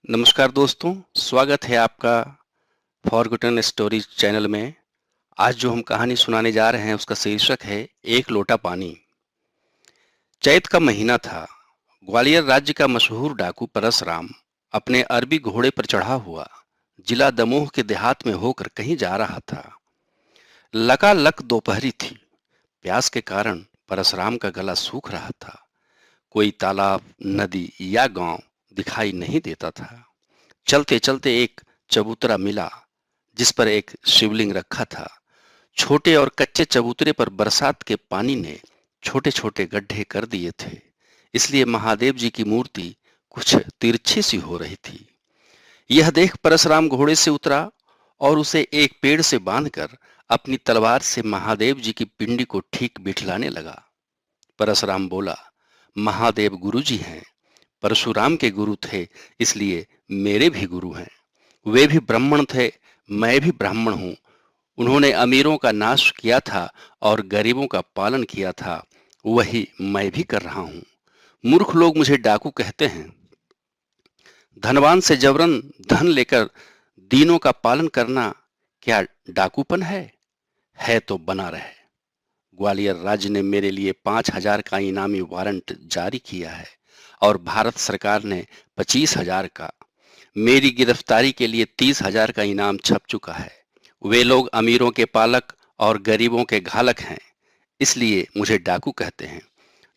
नमस्कार दोस्तों, स्वागत है आपका फॉरगॉटन स्टोरीज चैनल में। आज जो हम कहानी सुनाने जा रहे हैं उसका शीर्षक है एक लोटा पानी। चैत का महीना था। ग्वालियर राज्य का मशहूर डाकू परसराम अपने अरबी घोड़े पर चढ़ा हुआ जिला दमोह के देहात में होकर कहीं जा रहा था। लकालक दोपहरी थी। प्यास के कारण परसराम का गला सूख रहा था। कोई तालाब, नदी या गांव दिखाई नहीं देता था। चलते चलते एक चबूतरा मिला जिस पर एक शिवलिंग रखा था। छोटे और कच्चे चबूतरे पर बरसात के पानी ने छोटे छोटे गड्ढे कर दिए थे, इसलिए महादेव जी की मूर्ति कुछ तिरछी सी हो रही थी। यह देख परशुराम घोड़े से उतरा और उसे एक पेड़ से बांधकर अपनी तलवार से महादेव जी की पिंडी को ठीक बिठलाने लगा। परशुराम बोला, महादेव गुरु जी हैं। परशुराम के गुरु थे, इसलिए मेरे भी गुरु हैं। वे भी ब्राह्मण थे, मैं भी ब्राह्मण हूं। उन्होंने अमीरों का नाश किया था और गरीबों का पालन किया था, वही मैं भी कर रहा हूं। मूर्ख लोग मुझे डाकू कहते हैं। धनवान से जबरन धन लेकर दीनों का पालन करना क्या डाकूपन है? है तो बना रहे। ग्वालियर राज्य ने मेरे लिए 5,000 का इनामी वारंट जारी किया है और भारत सरकार ने 25,000 का। मेरी गिरफ्तारी के लिए 30,000 का इनाम छप चुका है। वे लोग अमीरों के पालक और गरीबों के घालक हैं, इसलिए मुझे डाकू कहते हैं।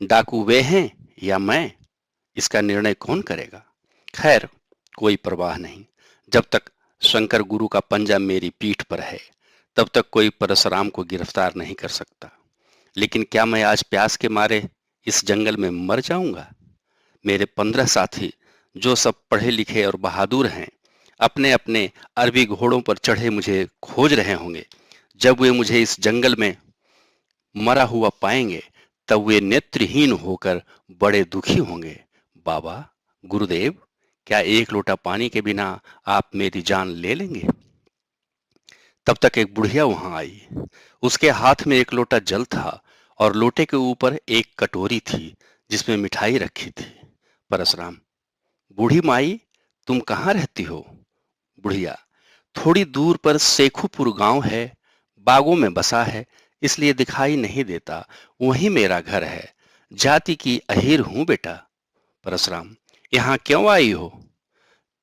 डाकू वे हैं या मैं, इसका निर्णय कौन करेगा? खैर, कोई परवाह नहीं। जब तक शंकर गुरु का पंजा मेरी पीठ पर है, तब तक कोई परशुराम को गिरफ्तार नहीं कर सकता। लेकिन क्या मैं आज प्यास के मारे इस जंगल में मर जाऊंगा? मेरे 15 साथी, जो सब पढ़े लिखे और बहादुर हैं, अपने अपने अरबी घोड़ों पर चढ़े मुझे खोज रहे होंगे। जब वे मुझे इस जंगल में मरा हुआ पाएंगे, तब वे नेत्रहीन होकर बड़े दुखी होंगे। बाबा, गुरुदेव, क्या एक लोटा पानी के बिना आप मेरी जान ले लेंगे? तब तक एक बुढ़िया वहां आई। उसके हाथ में एक लोटा जल था और लोटे के ऊपर एक कटोरी थी जिसमें मिठाई रखी थी। परशुराम, बूढ़ी माई, तुम कहाँ रहती हो? बुढ़िया, थोड़ी दूर पर सेखुपुर गांव है, बागों में बसा है, इसलिए दिखाई नहीं देता। वहीं मेरा घर है। जाति की अहीर हूं बेटा। परशुराम, यहाँ क्यों आई हो?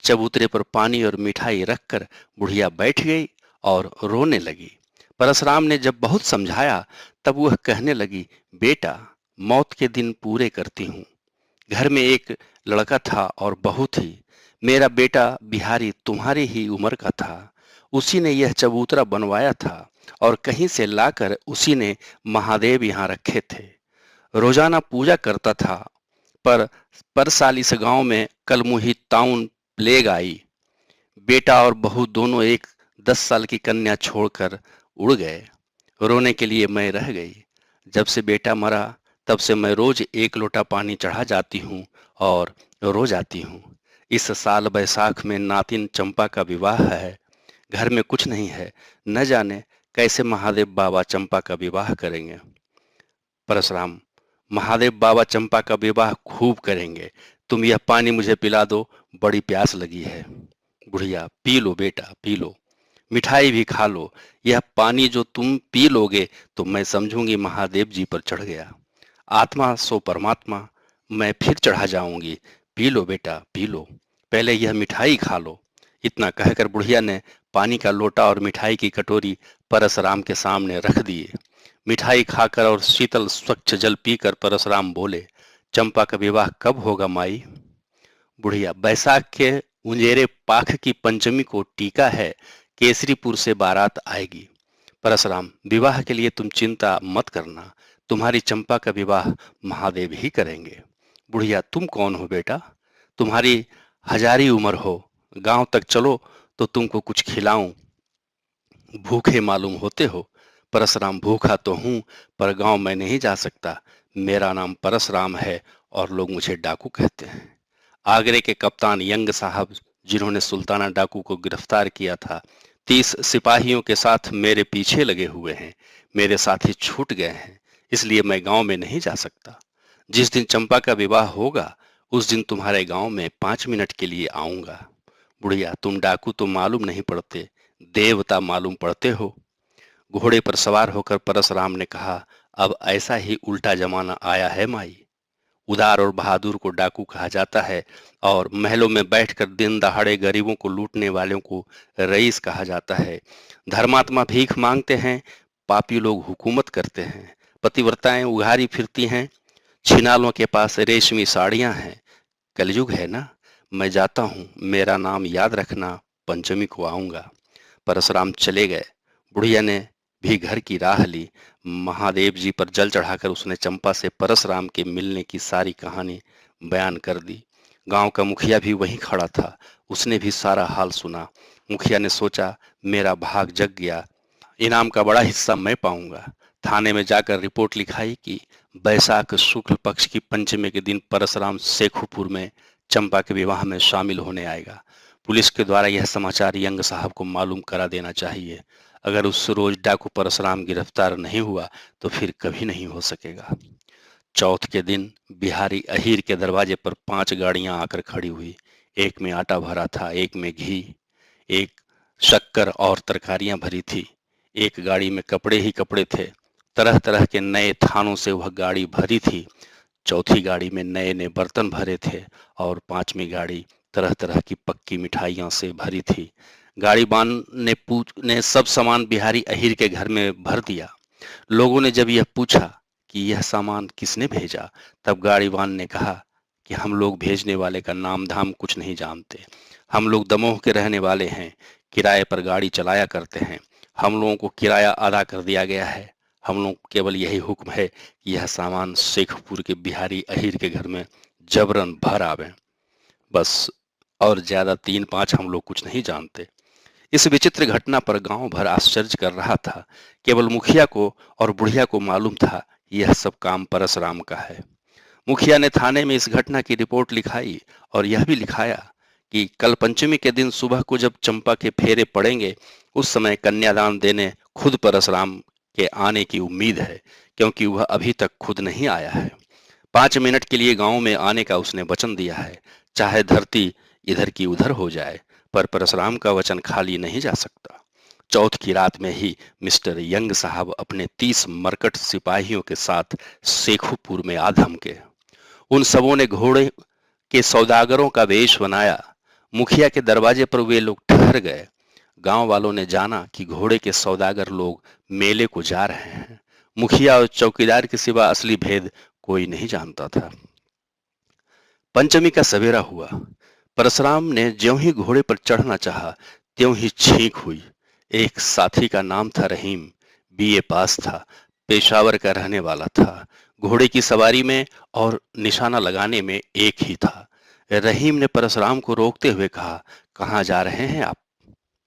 चबूतरे पर पानी और मिठाई रखकर बुढ़िया बैठ गई और रोने लगी। परशुराम ने जब बहुत समझाया, तब वह कहने लगी, बेटा, मौत के दिन पूरे करती हूँ। घर में एक लड़का था और बहू थी। मेरा बेटा बिहारी तुम्हारी ही उम्र का था। उसी ने यह चबूतरा बनवाया था और कहीं से लाकर उसी ने महादेव यहाँ रखे थे। रोजाना पूजा करता था। पर साल इस गांव में कलमुही ताउन प्लेग आई। बेटा और बहू दोनों एक 10 साल की कन्या छोड़कर उड़ गए। रोने के लिए मैं रह गई। जब से बेटा मरा, तब से मैं रोज एक लोटा पानी चढ़ा जाती हूँ और रो जाती हूँ। इस साल बैसाख में नातिन चंपा का विवाह है। घर में कुछ नहीं है। न जाने कैसे महादेव बाबा चंपा का विवाह करेंगे। परशुराम, महादेव बाबा चंपा का विवाह खूब करेंगे। तुम यह पानी मुझे पिला दो, बड़ी प्यास लगी है। बुढ़िया, पी लो बेटा, पी लो। मिठाई भी खा लो। यह पानी जो तुम पी लोगे तो मैं समझूंगी महादेव जी पर चढ़ गया। आत्मा सो परमात्मा, मैं फिर चढ़ा जाऊंगी। पी लो बेटा, पी लो। पहले यह मिठाई खा लो। इतना कहकर बुढ़िया ने पानी का लोटा और मिठाई की कटोरी परशुराम के सामने रख दिए। मिठाई खाकर और शीतल स्वच्छ जल पीकर परशुराम बोले, चंपा का विवाह कब होगा माई? बुढ़िया, बैसाख के उंजेरे पाख की पंचमी को टीका है। केसरीपुर से बारात आएगी। परशुराम, विवाह के लिए तुम चिंता मत करना। तुम्हारी चंपा का विवाह महादेव ही करेंगे। बुढ़िया, तुम कौन हो बेटा? तुम्हारी हजारी उम्र हो। गांव तक चलो तो तुमको कुछ खिलाऊं। भूखे मालूम होते हो। परशुराम, भूखा तो हूं, पर गांव में नहीं जा सकता। मेरा नाम परशुराम है और लोग मुझे डाकू कहते हैं। आगरे के कप्तान यंग साहब, जिन्होंने सुल्ताना डाकू को गिरफ्तार किया था, 30 सिपाहियों के साथ मेरे पीछे लगे हुए हैं। मेरे साथी छूट गए हैं, इसलिए मैं गांव में नहीं जा सकता। जिस दिन चंपा का विवाह होगा, उस दिन तुम्हारे गांव में 5 मिनट के लिए आऊंगा। बुढ़िया, तुम डाकू तो मालूम नहीं पड़ते, देवता मालूम पड़ते हो। घोड़े पर सवार होकर परशुराम ने कहा, अब ऐसा ही उल्टा जमाना आया है माई। उदार और बहादुर को डाकू कहा जाता है और महलों में बैठकर दिन दहाड़े गरीबों को लूटने वालों को रईस कहा जाता है। धर्मात्मा भीख मांगते हैं, पापी लोग हुकूमत करते हैं। पतिव्रताएं उघारी फिरती हैं, छिनालों के पास रेशमी साड़ियां हैं। कलयुग है ना। मैं जाता हूँ, मेरा नाम याद रखना, पंचमी को आऊंगा। परशुराम चले गए। बुढ़िया ने भी घर की राह ली। महादेव जी पर जल चढ़ाकर उसने चंपा से परशुराम के मिलने की सारी कहानी बयान कर दी। गांव का मुखिया भी वहीं खड़ा था, उसने भी सारा हाल सुना। मुखिया ने सोचा, मेरा भाग जग गया, इनाम का बड़ा हिस्सा मैं पाऊंगा। थाने में जाकर रिपोर्ट लिखाई कि बैसाख शुक्ल पक्ष की पंचमी के दिन परशुराम शेखुपुर में चंपा के विवाह में शामिल होने आएगा। पुलिस के द्वारा यह समाचार यंग साहब को मालूम करा देना चाहिए। अगर उस रोज डाकू परशुराम गिरफ्तार नहीं हुआ तो फिर कभी नहीं हो सकेगा। चौथ के दिन बिहारी अहीर के दरवाजे पर 5 गाड़ियां आकर खड़ी हुई। एक में आटा भरा था, एक में घी, एक शक्कर और तरकारियां भरी थी। एक गाड़ी में कपड़े ही कपड़े थे। तरह तरह के नए थानों से वह गाड़ी भरी थी। चौथी गाड़ी में नए नए बर्तन भरे थे और पांचवी गाड़ी तरह तरह की पक्की मिठाइयों से भरी थी। गाड़ीवान ने सब सामान बिहारी अहीर के घर में भर दिया। लोगों ने जब यह पूछा कि यह सामान किसने भेजा, तब गाड़ीवान ने कहा कि हम लोग भेजने वाले का नाम धाम कुछ नहीं जानते। हम लोग दमोह के रहने वाले हैं, किराए पर गाड़ी चलाया करते हैं। हम लोगों को किराया अदा कर दिया गया है। हम लोग केवल यही हुक्म है कि यह सामान शेखपुर के बिहारी अहीर के घर में जबरन भर आवे, बस। और ज्यादा 3-5 हम लोग कुछ नहीं जानते। इस विचित्र घटना पर गांव भर आश्चर्य कर रहा था। केवल मुखिया को और बुढ़िया को मालूम था यह सब काम परशुराम का है। मुखिया ने थाने में इस घटना की रिपोर्ट लिखाई और यह भी लिखाया कि कल पंचमी के दिन सुबह को जब चंपा के फेरे पड़ेंगे, उस समय कन्यादान देने खुद परशुराम के आने की उम्मीद है, क्योंकि वह अभी तक खुद नहीं आया है। 5 मिनट के लिए गांव में आने का उसने वचन दिया है, चाहे धरती इधर की उधर हो जाए, पर परशुराम का वचन खाली नहीं जा सकता। चौथ की रात में ही मिस्टर यंग साहब अपने 30 मरकट सिपाहियों के साथ शेखुपुर में आ धमके। उन सबों ने घोड़े के सौदागरों का वेश बनाया। मुखिया के दरवाजे पर वे लोग ठहर गए। गांव वालों ने जाना कि घोड़े के सौदागर लोग मेले को जा रहे हैं। मुखिया और चौकीदार के सिवा असली भेद कोई नहीं जानता था। पंचमी का सवेरा हुआ। परशुराम ने ज्यों ही घोड़े पर चढ़ना चाहा, त्यों ही छींक हुई। एक साथी का नाम था रहीम, बीए पास था, पेशावर का रहने वाला था। घोड़े की सवारी में और निशाना लगाने में एक ही था। रहीम ने परशुराम को रोकते हुए कहा, कहाँ जा रहे हैं आप?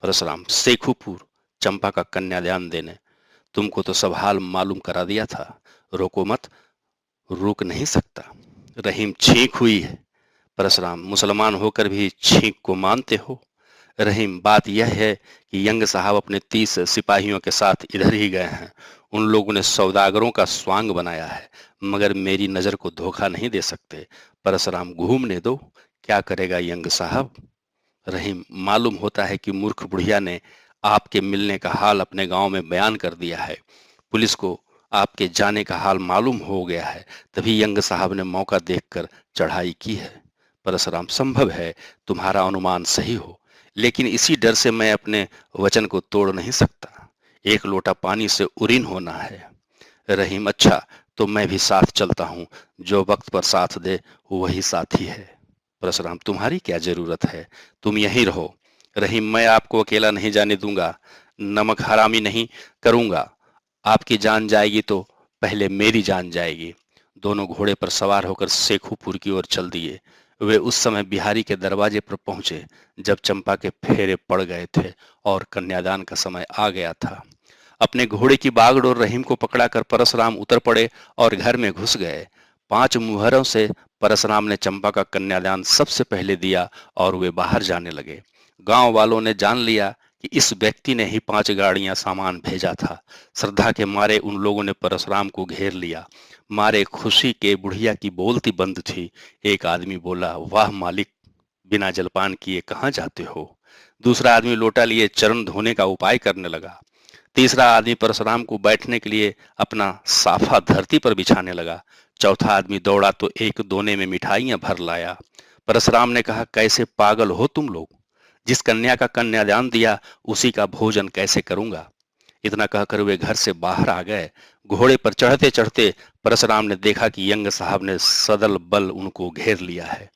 परशुराम, शेखुपुर, चंपा का कन्यादान देने। तुमको तो सब हाल मालूम करा दिया था, रोको मत। रुक नहीं सकता। रहीम, छींक हुई है। परशुराम, मुसलमान होकर भी छींक को मानते हो? रहीम, बात यह है कि यंग साहब अपने 30 सिपाहियों के साथ इधर ही गए हैं। उन लोगों ने सौदागरों का स्वांग बनाया है, मगर मेरी नजर को धोखा नहीं दे सकते। परशुराम, घूमने दो, क्या करेगा यंग साहब? रहीम, मालूम होता है कि मूर्ख बुढ़िया ने आपके मिलने का हाल अपने गांव में बयान कर दिया है। पुलिस को आपके जाने का हाल मालूम हो गया है, तभी यंग साहब ने मौका देखकर चढ़ाई की है। परशुराम, संभव है तुम्हारा अनुमान सही हो, लेकिन इसी डर से मैं अपने वचन को तोड़ नहीं सकता। एक लोटा पानी से उरीन होना है। रहीम, अच्छा, तो मैं भी साथ चलता हूँ। जो वक्त पर साथ दे वही साथी है। परशुराम, तुम्हारी क्या जरूरत है, तुम यहीं रहो। रहीम, मैं आपको अकेला नहीं जाने दूंगा, नमक हरामी नहीं करूंगा। आपकी जान जाएगी तो पहले मेरी जान जाएगी। दोनों घोड़े पर सवार होकर शेखुपुर की ओर चल दिए। वे उस समय बिहारी के दरवाजे पर पहुंचे जब चंपा के फेरे पड़ गए थे और कन्यादान का समय आ गया था। अपने घोड़े की बागडोर रहीम को पकड़ाकर परशुराम उतर पड़े और घर में घुस गए। 5 मुहरों से परशुराम ने चंपा का कन्यादान सबसे पहले दिया और वे बाहर जाने लगे। गांव वालों ने जान लिया कि इस व्यक्ति ने ही 5 गाड़ियां सामान भेजा था। श्रद्धा के मारे उन लोगों ने परशुराम को घेर लिया। मारे खुशी के बुढ़िया की बोलती बंद थी। एक आदमी बोला, वाह मालिक, बिना जलपान किए कहाँ जाते हो? दूसरा आदमी लोटा लिए चरण धोने का उपाय करने लगा। तीसरा आदमी परशुराम को बैठने के लिए अपना साफा धरती पर बिछाने लगा। चौथा आदमी दौड़ा तो एक दोने में मिठाइयां भर लाया। परशुराम ने कहा, कैसे पागल हो तुम लोग? जिस कन्या का कन्यादान दिया उसी का भोजन कैसे करूंगा? इतना कहकर वे घर से बाहर आ गए। घोड़े पर चढ़ते चढ़ते परशुराम ने देखा कि यंग साहब ने सदल बल उनको घेर लिया है।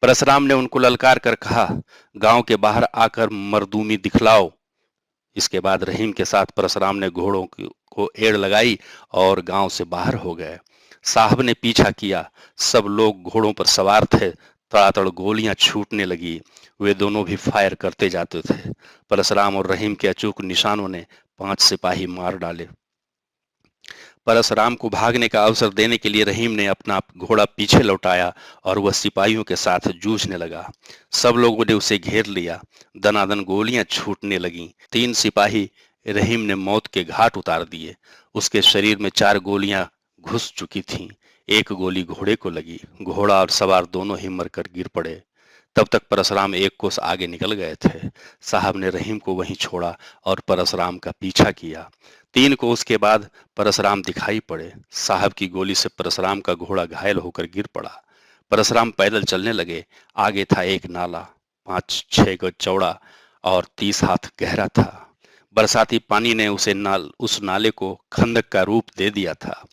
परशुराम ने उनको ललकार कर कहा, गांव के बाहर आकर मर्दूमी दिखलाओ। इसके बाद रहीम के साथ परशुराम ने घोड़ों को एड़ लगाई और गांव से बाहर हो गए। साहब ने पीछा किया। सब लोग घोड़ों पर सवार थे। तड़ातड़ गोलियां छूटने लगी। वे दोनों भी फायर करते जाते थे। परशुराम और रहीम के अचूक निशानों ने 5 सिपाही मार डाले। परशुराम को भागने का अवसर देने के लिए रहीम ने अपना घोड़ा पीछे लौटाया और वह सिपाहियों के साथ जूझने लगा। सब लोगों ने उसे घेर लिया। दनादन गोलियां छूटने लगीं। 3 सिपाही रहीम ने मौत के घाट उतार दिए। उसके शरीर में 4 गोलियां घुस चुकी थीं। एक गोली घोड़े को लगी। घोड़ा और सवार दोनों ही मरकर गिर पड़े। तब तक परशुराम एक कोस आगे निकल गए थे। साहब ने रहीम को वहीं छोड़ा और परशुराम का पीछा किया। 3 कोस के बाद परशुराम दिखाई पड़े। साहब की गोली से परशुराम का घोड़ा घायल होकर गिर पड़ा। परशुराम पैदल चलने लगे। आगे था एक नाला, 5-6 गज चौड़ा और 30 हाथ गहरा था। बरसाती पानी ने उस नाले को खंदक का रूप दे दिया था।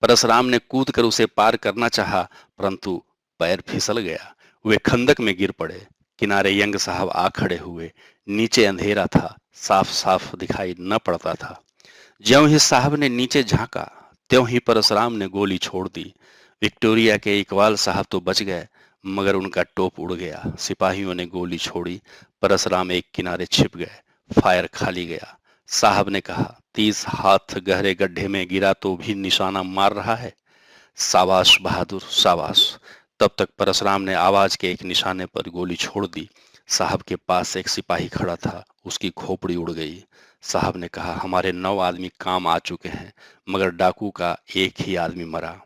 परशुराम ने कूदकर उसे पार करना चाहा, परंतु पैर फिसल गया। वे खंदक में गिर पड़े। किनारे यंग साहब आ खड़े हुए। नीचे अंधेरा था, साफ साफ दिखाई न पड़ता था। ज्यों ही साहब ने नीचे झांका, त्यों ही परशुराम ने गोली छोड़ दी। विक्टोरिया के इकबाल साहब तो बच गए, मगर उनका टोप उड़ गया। सिपाहियों ने गोली छोड़ी। परशुराम एक किनारे छिप गए। फायर खाली गया। साहब ने कहा, 30 हाथ गहरे गड्ढे में गिरा तो भी निशाना मार रहा है। शाबाश बहादुर, शाबाश। तब तक परशुराम ने आवाज के एक निशाने पर गोली छोड़ दी। साहब के पास एक सिपाही खड़ा था। उसकी खोपड़ी उड़ गई। साहब ने कहा, हमारे 9 आदमी काम आ चुके हैं, मगर डाकू का एक ही आदमी मरा।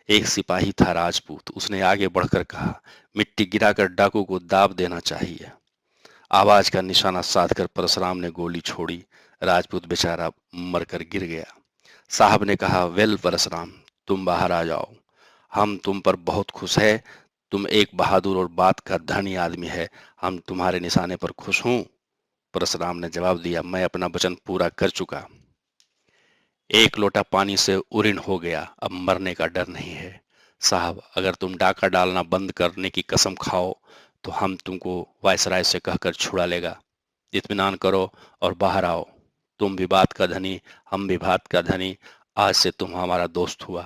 एक सिपाही था राजपूत। उसने आगे बढ़कर कहा, मिट्टी गिराकर डाकू को दाब देना चाहिए। आवाज का निशाना साधकर परशुराम ने गोली छोड़ी। राजपूत बेचारा मरकर गिर गया। साहब ने कहा, वेल परशुराम, तुम बाहर आ जाओ। हम तुम पर बहुत खुश है। तुम एक बहादुर और बात का धनी आदमी है। हम तुम्हारे निशाने पर खुश हूं। परशुराम ने जवाब दिया, मैं अपना वचन पूरा कर चुका। एक लोटा पानी से उरीण हो गया, अब मरने का डर नहीं है। साहब, अगर तुम डाका डालना बंद करने की कसम खाओ तो हम तुमको वायसराय से कहकर छुड़ा लेगा। इत्मीनान करो और बाहर आओ। तुम भी बात का धनी, हम भी बात का धनी। आज से तुम हमारा दोस्त हुआ।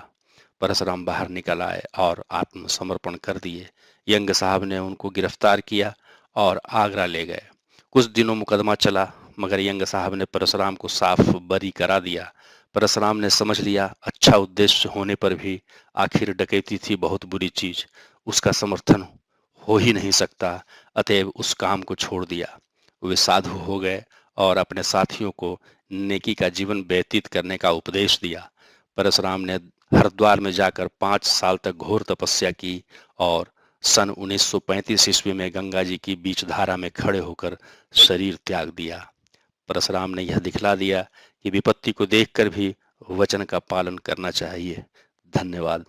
परशुराम बाहर निकल आए और आत्मसमर्पण कर दिए। यंग साहब ने उनको गिरफ्तार किया और आगरा ले गए। कुछ दिनों मुकदमा चला, मगर यंग साहब ने परशुराम को साफ बरी करा दिया। परशुराम ने समझ लिया, अच्छा उद्देश्य होने पर भी आखिर डकैती थी बहुत बुरी चीज, उसका समर्थन हो ही नहीं सकता। अतएव उस काम को छोड़ दिया। वे साधु हो गए और अपने साथियों को नेकी का जीवन व्यतीत करने का उपदेश दिया। परशुराम ने हरिद्वार में जाकर 5 साल तक घोर तपस्या की और सन 1935 ईस्वी में गंगा जी की बीच धारा में खड़े होकर शरीर त्याग दिया। परशुराम ने यह दिखला दिया कि विपत्ति को देखकर भी वचन का पालन करना चाहिए। धन्यवाद।